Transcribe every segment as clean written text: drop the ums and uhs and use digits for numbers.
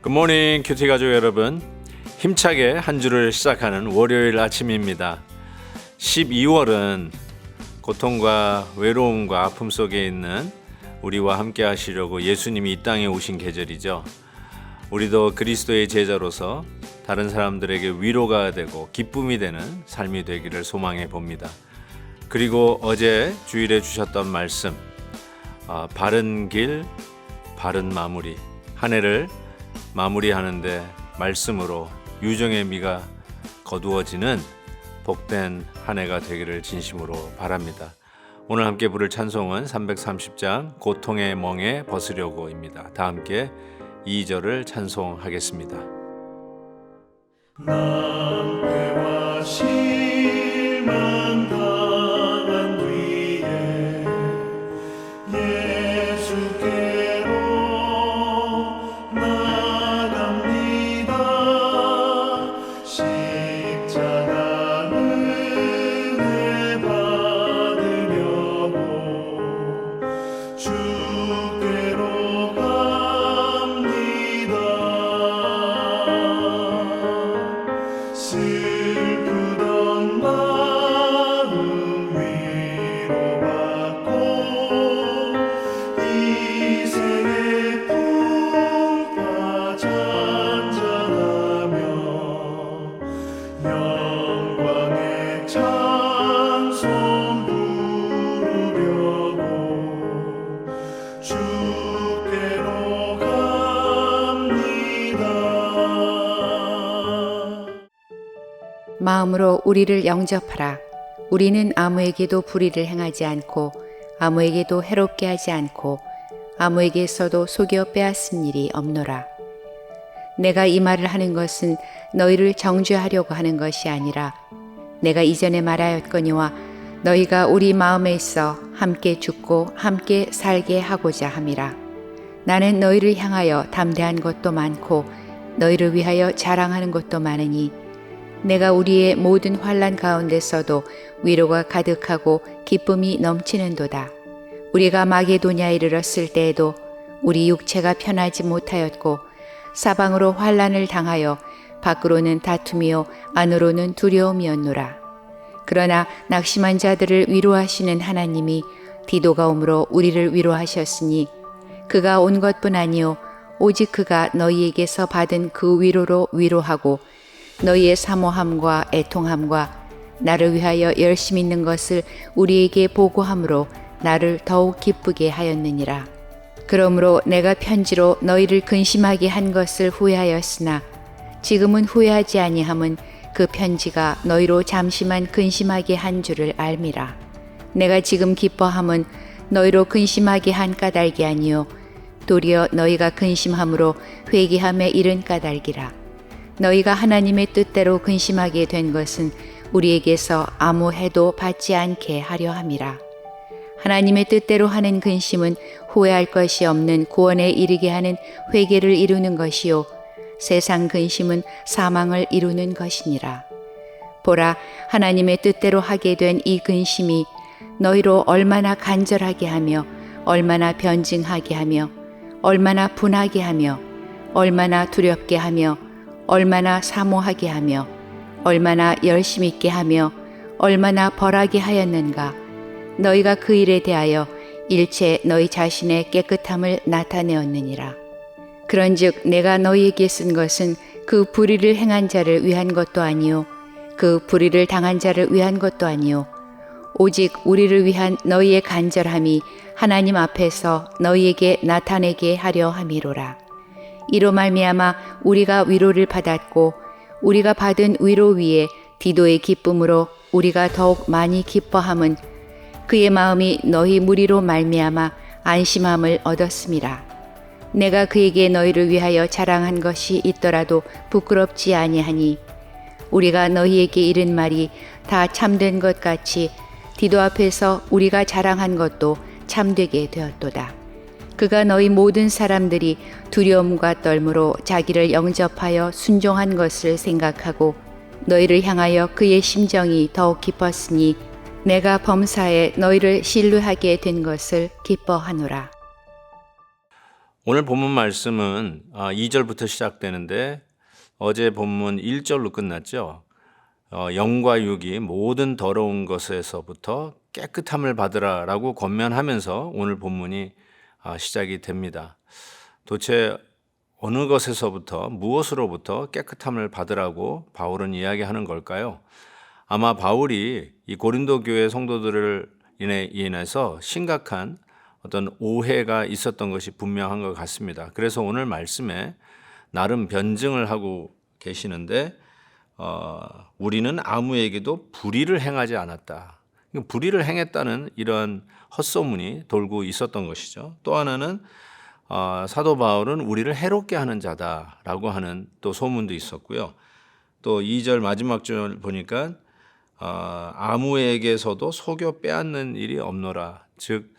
굿모닝 큐티 가족 여러분, 힘차게 한 주를 시작하는 월요일 아침입니다. 12월은 고통과 외로움과 아픔 속에 있는 우리와 함께 하시려고 예수님이 이 땅에 오신 계절이죠. 우리도 그리스도의 제자로서 다른 사람들에게 위로가 되고 기쁨이 되는 삶이 되기를 소망해 봅니다. 그리고 어제 주일에 주셨던 말씀, 바른 길, 바른 마무리, 한 해를 마무리하는데 말씀으로 유정의 미가 거두어지는 복된 한 해가 되기를 진심으로 바랍니다. 오늘 함께 부를 찬송은 330장 고통의 멍에 벗으려고입니다. 다 함께 2절을 찬송하겠습니다. 낭패와 실망 당한 뒤에 예수께로 나갑니다. 십자가 은혜 받으려고 주께로 갑니다. 슬프던 마음 위로받고 이생의 풍파 잔잔하며 영광의 찬송 부르려고 주께로 갑니다. 마음으로 우리를 영접하라. 우리는 아무에게도 불의를 행하지 않고 아무에게도 해롭게 하지 않고 아무에게서도 속여 빼앗은 일이 없노라. 내가 이 말을 하는 것은 너희를 정죄하려고 하는 것이 아니라 내가 이전에 말하였거니와 너희가 우리 마음에 있어 함께 죽고 함께 살게 하고자 함이라. 나는 너희를 향하여 담대한 것도 많고 너희를 위하여 자랑하는 것도 많으니 내가 우리의 모든 환난 가운데서도 위로가 가득하고 기쁨이 넘치는도다. 우리가 마게도냐에 이르렀을 때에도 우리 육체가 편하지 못하였고 사방으로 환난을 당하여 밖으로는 다툼이요 안으로는 두려움이었노라. 그러나 낙심한 자들을 위로하시는 하나님이 디도가 오므로 우리를 위로하셨으니 그가 온 것뿐 아니요 오직 그가 너희에게서 받은 그 위로로 위로하고 너희의 사모함과 애통함과 나를 위하여 열심 있는 것을 우리에게 보고함으로 나를 더욱 기쁘게 하였느니라. 그러므로 내가 편지로 너희를 근심하게 한 것을 후회하였으나 지금은 후회하지 아니함은 그 편지가 너희로 잠시만 근심하게 한 줄을 알미라. 내가 지금 기뻐함은 너희로 근심하게 한 까닭이 아니요 도리어 너희가 근심함으로 회개함에 이른 까닭이라. 너희가 하나님의 뜻대로 근심하게 된 것은 우리에게서 아무 해도 받지 않게 하려 함이라. 하나님의 뜻대로 하는 근심은 후회할 것이 없는 구원에 이르게 하는 회개를 이루는 것이요 세상 근심은 사망을 이루는 것이니라. 보라, 하나님의 뜻대로 하게 된 이 근심이 너희로 얼마나 간절하게 하며 얼마나 변증하게 하며 얼마나 분하게 하며 얼마나 두렵게 하며 얼마나 사모하게 하며 얼마나 열심 있게 하며 얼마나 벌하게 하였는가. 너희가 그 일에 대하여 일체 너희 자신의 깨끗함을 나타내었느니라. 그런즉 내가 너희에게 쓴 것은 그 불의를 행한 자를 위한 것도 아니요 그 불의를 당한 자를 위한 것도 아니요 오직 우리를 위한 너희의 간절함이 하나님 앞에서 너희에게 나타내게 하려 함이로라. 이로 말미암아 우리가 위로를 받았고 우리가 받은 위로 위에 디도의 기쁨으로 우리가 더욱 많이 기뻐함은 그의 마음이 너희 무리로 말미암아 안심함을 얻었음이라. 내가 그에게 너희를 위하여 자랑한 것이 있더라도 부끄럽지 아니하니 우리가 너희에게 이른 말이 다 참된 것 같이 디도 앞에서 우리가 자랑한 것도 참되게 되었도다. 그가 너희 모든 사람들이 두려움과 떨므로 자기를 영접하여 순종한 것을 생각하고 너희를 향하여 그의 심정이 더욱 깊었으니 내가 범사에 너희를 신뢰하게 된 것을 기뻐하노라. 오늘 본문 말씀은 2절부터 시작되는데 어제 본문 1절로 끝났죠. 영과 육이 모든 더러운 것에서부터 깨끗함을 받으라라고 권면하면서 오늘 본문이 시작이 됩니다. 도대체 어느 것에서부터 무엇으로부터 깨끗함을 받으라고 바울은 이야기하는 걸까요? 아마 바울이 이 고린도 교회 성도들을 인해서 심각한 어떤 오해가 있었던 것이 분명한 것 같습니다. 그래서 오늘 말씀에 나름 변증을 하고 계시는데 우리는 아무에게도 불의를 행하지 않았다. 불의를 행했다는 이런 헛소문이 돌고 있었던 것이죠. 또 하나는 사도 바울은 우리를 해롭게 하는 자다라고 하는 또 소문도 있었고요. 또 2절 마지막 절 보니까 아무에게서도 속여 빼앗는 일이 없노라. 즉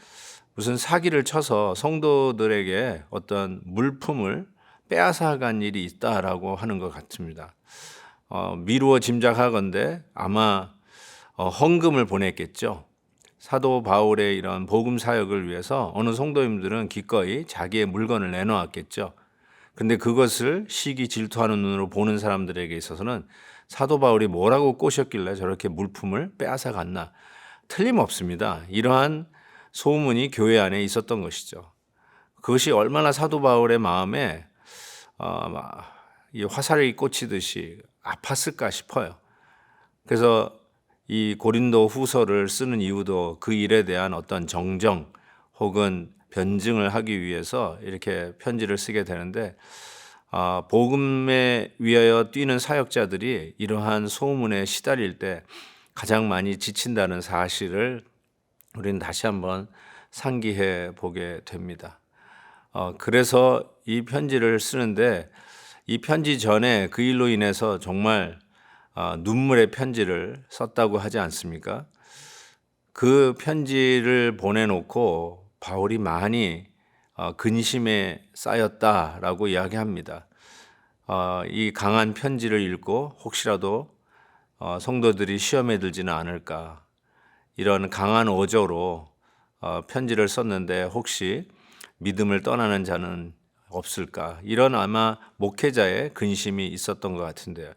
무슨 사기를 쳐서 성도들에게 어떤 물품을 빼앗아간 일이 있다라고 하는 것 같습니다. 미루어 짐작하건대 아마 헌금을 보냈겠죠. 사도 바울의 이런 복음 사역을 위해서 어느 성도님들은 기꺼이 자기의 물건을 내놓았겠죠. 근데 그것을 시기 질투하는 눈으로 보는 사람들에게 있어서는 사도 바울이 뭐라고 꼬셨길래 저렇게 물품을 빼앗아 갔나? 틀림없습니다. 이러한 소문이 교회 안에 있었던 것이죠. 그것이 얼마나 사도 바울의 마음에 이 화살이 꽂히듯이 아팠을까 싶어요. 그래서 이 고린도 후서를 쓰는 이유도 그 일에 대한 어떤 정정 혹은 변증을 하기 위해서 이렇게 편지를 쓰게 되는데 복음에 위하여 뛰는 사역자들이 이러한 소문에 시달릴 때 가장 많이 지친다는 사실을 우리는 다시 한번 상기해 보게 됩니다. 그래서 이 편지를 쓰는데 이 편지 전에 그 일로 인해서 정말 눈물의 편지를 썼다고 하지 않습니까? 그 편지를 보내놓고 바울이 많이 근심에 쌓였다라고 이야기합니다. 이 강한 편지를 읽고 혹시라도 성도들이 시험에 들지는 않을까 이런 강한 어조로 편지를 썼는데 혹시 믿음을 떠나는 자는 없을까 이런 아마 목회자의 근심이 있었던 것 같은데요.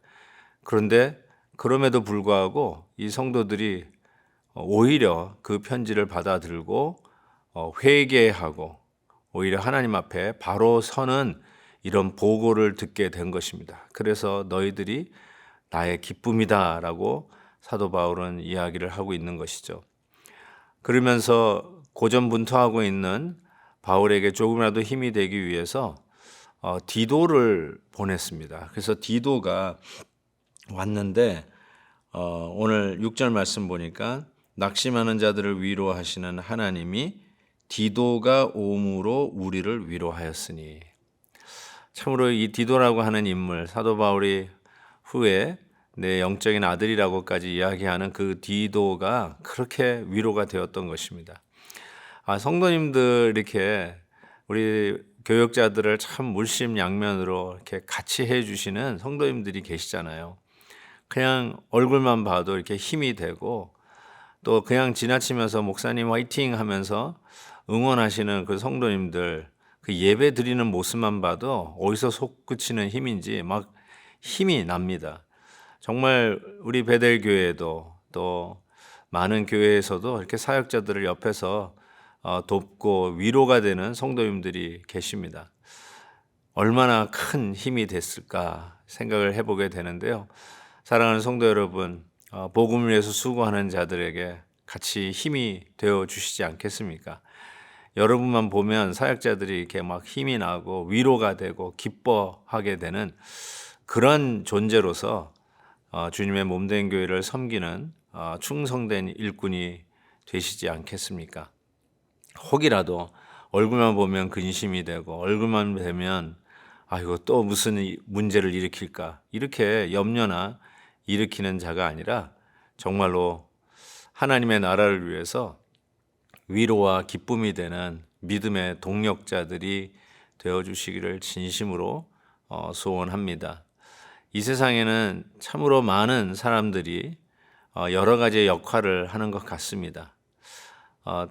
그런데 그럼에도 불구하고 이 성도들이 오히려 그 편지를 받아들고 회개하고 오히려 하나님 앞에 바로 서는 이런 보고를 듣게 된 것입니다. 그래서 너희들이 나의 기쁨이다라고 사도 바울은 이야기를 하고 있는 것이죠. 그러면서 고전분투하고 있는 바울에게 조금이라도 힘이 되기 위해서 디도를 보냈습니다. 그래서 디도가 왔는데 오늘 6절 말씀 보니까 낙심하는 자들을 위로하시는 하나님이 디도가 옴으로 우리를 위로하였으니 참으로 이 디도라고 하는 인물 사도 바울이 후에 내 영적인 아들이라고까지 이야기하는 그 디도가 그렇게 위로가 되었던 것입니다. 성도님들 이렇게 우리 교역자들을 참 물심양면으로 이렇게 같이 해주시는 성도님들이 계시잖아요. 그냥 얼굴만 봐도 이렇게 힘이 되고 또 그냥 지나치면서 목사님 화이팅 하면서 응원하시는 그 성도님들 그 예배 드리는 모습만 봐도 어디서 솟구치는 힘인지 막 힘이 납니다. 정말 우리 베델 교회도 또 많은 교회에서도 이렇게 사역자들을 옆에서 돕고 위로가 되는 성도님들이 계십니다. 얼마나 큰 힘이 됐을까 생각을 해보게 되는데요. 사랑하는 성도 여러분, 복음을 위해서 수고하는 자들에게 같이 힘이 되어 주시지 않겠습니까? 여러분만 보면 사역자들이 이렇게 막 힘이 나고 위로가 되고 기뻐하게 되는 그런 존재로서 주님의 몸된 교회를 섬기는 충성된 일꾼이 되시지 않겠습니까? 혹이라도 얼굴만 보면 근심이 되고 얼굴만 뵈면 이거 또 무슨 문제를 일으킬까 이렇게 염려나 일으키는 자가 아니라 정말로 하나님의 나라를 위해서 위로와 기쁨이 되는 믿음의 동력자들이 되어주시기를 진심으로 소원합니다. 이 세상에는 참으로 많은 사람들이 여러 가지 역할을 하는 것 같습니다.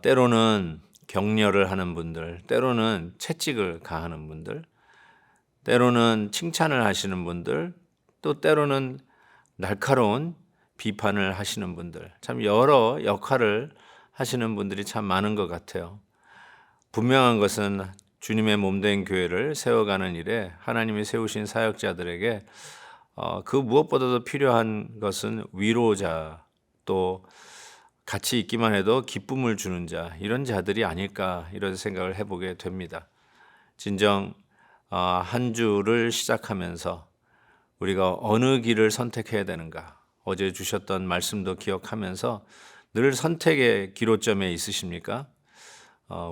때로는 격려를 하는 분들, 때로는 채찍을 가하는 분들, 때로는 칭찬을 하시는 분들, 또 때로는 날카로운 비판을 하시는 분들, 참 여러 역할을 하시는 분들이 참 많은 것 같아요. 분명한 것은 주님의 몸된 교회를 세워가는 일에 하나님이 세우신 사역자들에게 그 무엇보다도 필요한 것은 위로자, 또 같이 있기만 해도 기쁨을 주는 자, 이런 자들이 아닐까 이런 생각을 해보게 됩니다. 진정 한 주를 시작하면서 우리가 어느 길을 선택해야 되는가, 어제 주셨던 말씀도 기억하면서 늘 선택의 기로점에 있으십니까?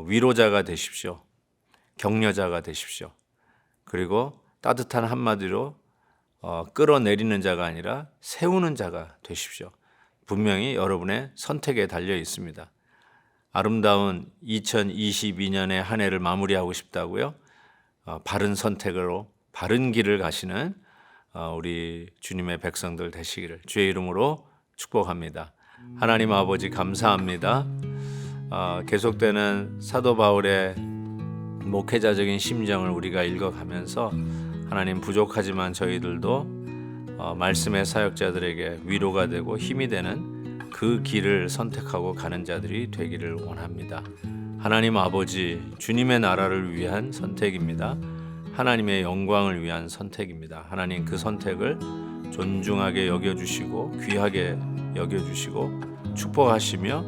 위로자가 되십시오. 격려자가 되십시오. 그리고 따뜻한 한마디로 끌어내리는 자가 아니라 세우는 자가 되십시오. 분명히 여러분의 선택에 달려 있습니다. 아름다운 2022년의 한 해를 마무리하고 싶다고요? 바른 선택으로 바른 길을 가시는 우리 주님의 백성들 되시기를 주의 이름으로 축복합니다. 하나님 아버지 감사합니다. 계속되는 사도 바울의 목회자적인 심정을 우리가 읽어가면서 하나님, 부족하지만 저희들도 말씀의 사역자들에게 위로가 되고 힘이 되는 그 길을 선택하고 가는 자들이 되기를 원합니다. 하나님 아버지, 주님의 나라를 위한 선택입니다. 하나님의 영광을 위한 선택입니다. 하나님, 그 선택을 존중하게 여겨주시고 귀하게 여겨주시고 축복하시며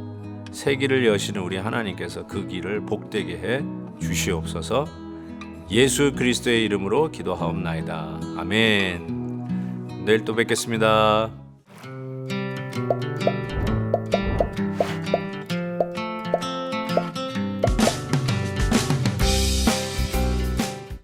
새 길을 여시는 우리 하나님께서 그 길을 복되게 해 주시옵소서. 예수 그리스도의 이름으로 기도하옵나이다. 아멘. 내일 또 뵙겠습니다.